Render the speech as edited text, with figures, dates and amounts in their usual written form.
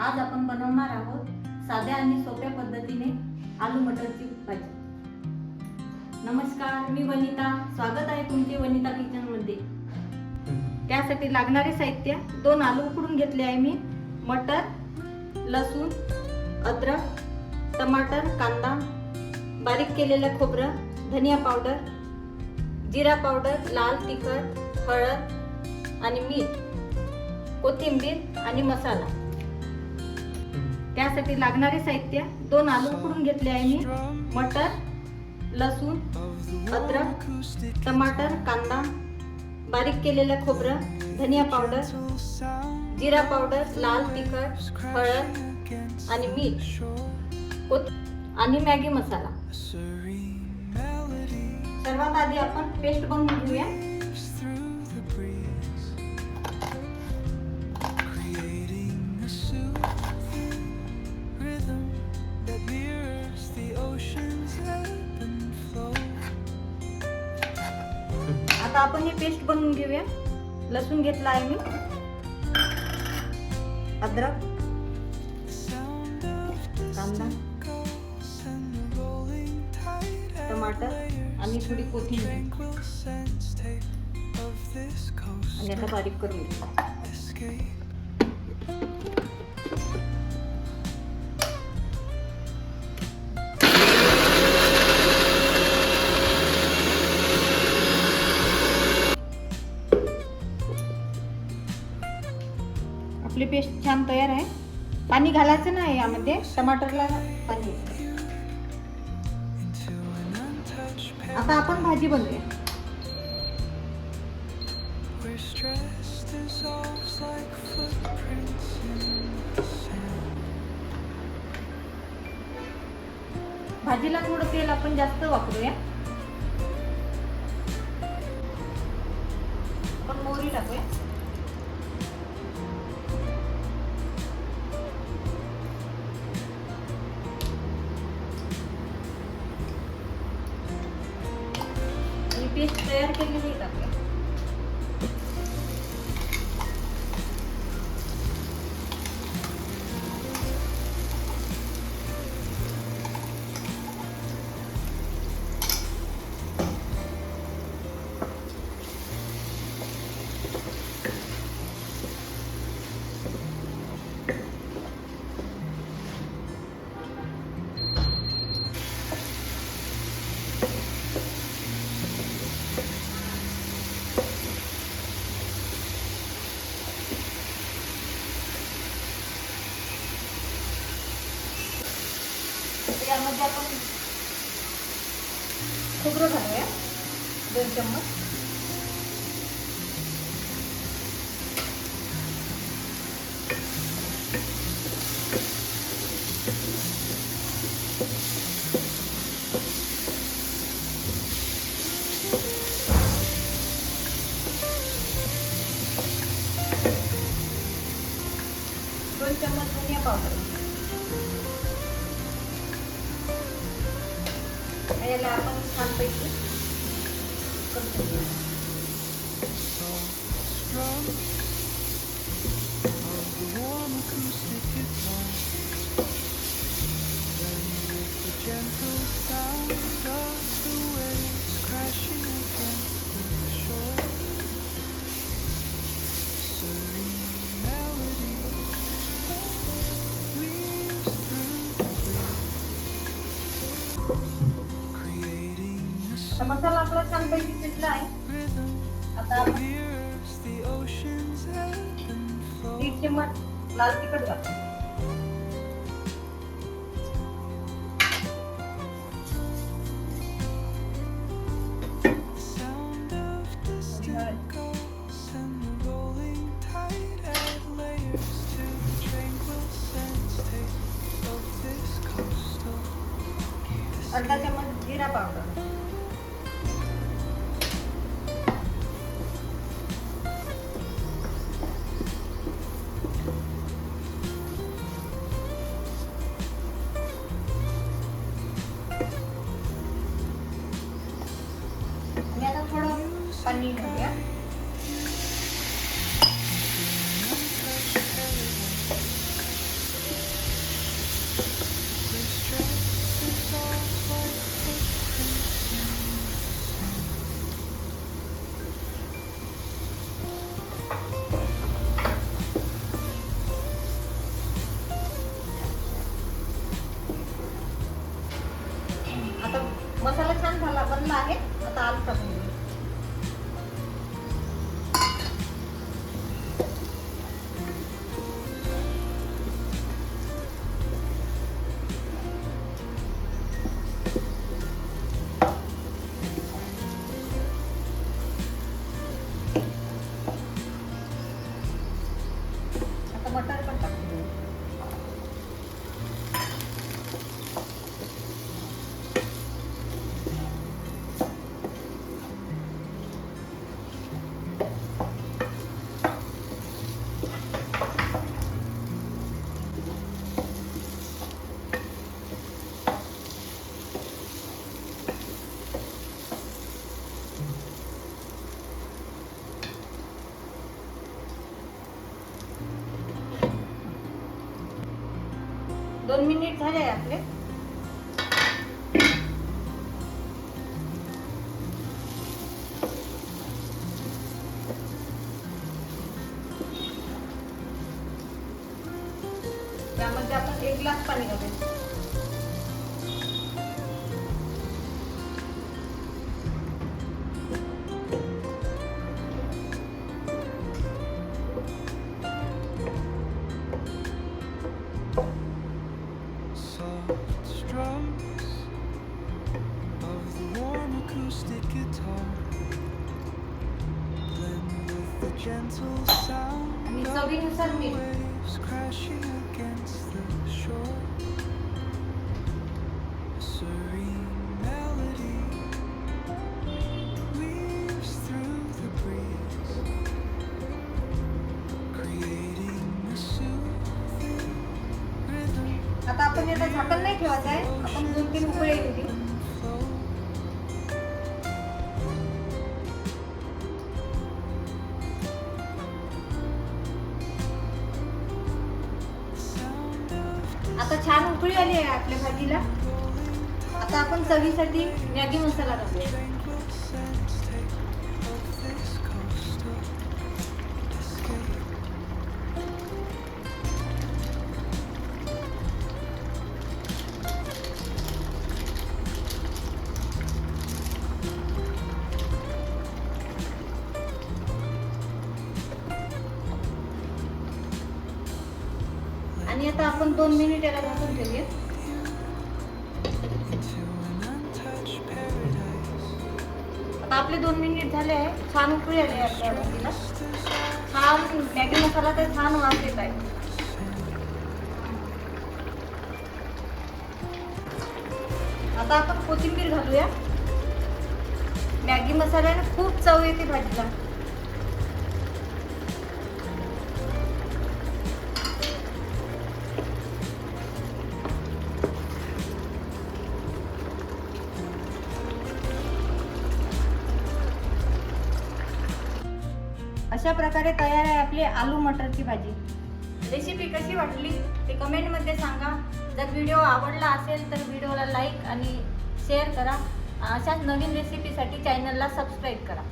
आज आपण बनवणार आहोत साध्या आणि सोप्या पद्धतीने आलू मटरची भाजी। नमस्कार, मी वनिता, स्वागत आहे तुमचे वनिता किचन मध्ये। त्यासाठी लागणारे साहित्य 2 आलू उकडून घेतले आहे मी, मटर, लसूण, अद्रक, टमाटर, कांदा, बारीक केलेले खोबरं, धनिया पावडर, जीरा पावडर, लाल तिखट, हळद आणि मीठ, कोथिंबीर आणि मसाला। त्यासाठी लागणारे साहित्य 2 आलू उकडून घेतले आहे मी, मटर, लसूण, अद्रक, टमाटर, कांदा, बारीक केलेले खोबरं, धनिया पावडर, जीरा पावडर, लाल तिखट, हळद आणि मीठ आणि मॅगी मसाला। सर्वात आधी आपण पेस्ट बनवून घेऊया। आता आपण ही पेस्ट बनवून घेऊया। लसूण घेतला आहे मी, अद्रक, कांदा, टमाटर आणि थोडी कोथिंबीर आणि आता बारीक करून घेऊ। आपली पेस्ट छान तयार आहे। पाणी घालायचं नाही यामध्ये, टमाटरला पाणी। आता आपण भाजी बनवूया। भाजीला थोडं तेल आपण जास्त वापरूया। आपण मोहरी टाकूया। पेस्ट तयार केलेली टाकूया। यामध्ये आपण खोबरं घालूया, 2 चम्मच। दोन चम्मच धनिया पावडर। याला आपण छानपैकी करून घेऊ। मसाला आपला छानपैकी शिजला आहे। आता 1 चम्मच लाल तिखट घालू। अर्धा चम्मच जीरा पावडर। आता थोडं पाणी घालूया। 2 मिनिट झाले आहे आपले. त्यामध्ये आपण 1 ग्लास पाणी घालूया. आणि चवीनुसार मीठ. आता आपण याला झाकण नाही ठेवायचं आहे. आपण 2-3 उकळी दिली. आता छान उकळी आली आहे आपल्या भाजीला. आता आपण चवीसाठी मॅगी मसाला घालूया. आणि आता आपण 2 मिनिट याला झाकून ठेवूया. आता आपले 2 मिनिट झाले आहे. छान उकळी आली आहे आपल्या भाजीला. छान मॅगी मसाला तर छान वास येत आहे. आता आपण कोथिंबीर घालूया. मॅगी मसाल्याने खूप चव येते भाजीला. अशा प्रकारे तयार आहे आपली आलू मटरची भाजी. रेसिपी कशी वाटली ते कमेंटमध्ये सांगा. जर व्हिडिओ आवडला असेल तर व्हिडिओला लाईक आणि शेअर करा. अशाच नवीन रेसिपीसाठी चॅनलला सबस्क्राईब करा.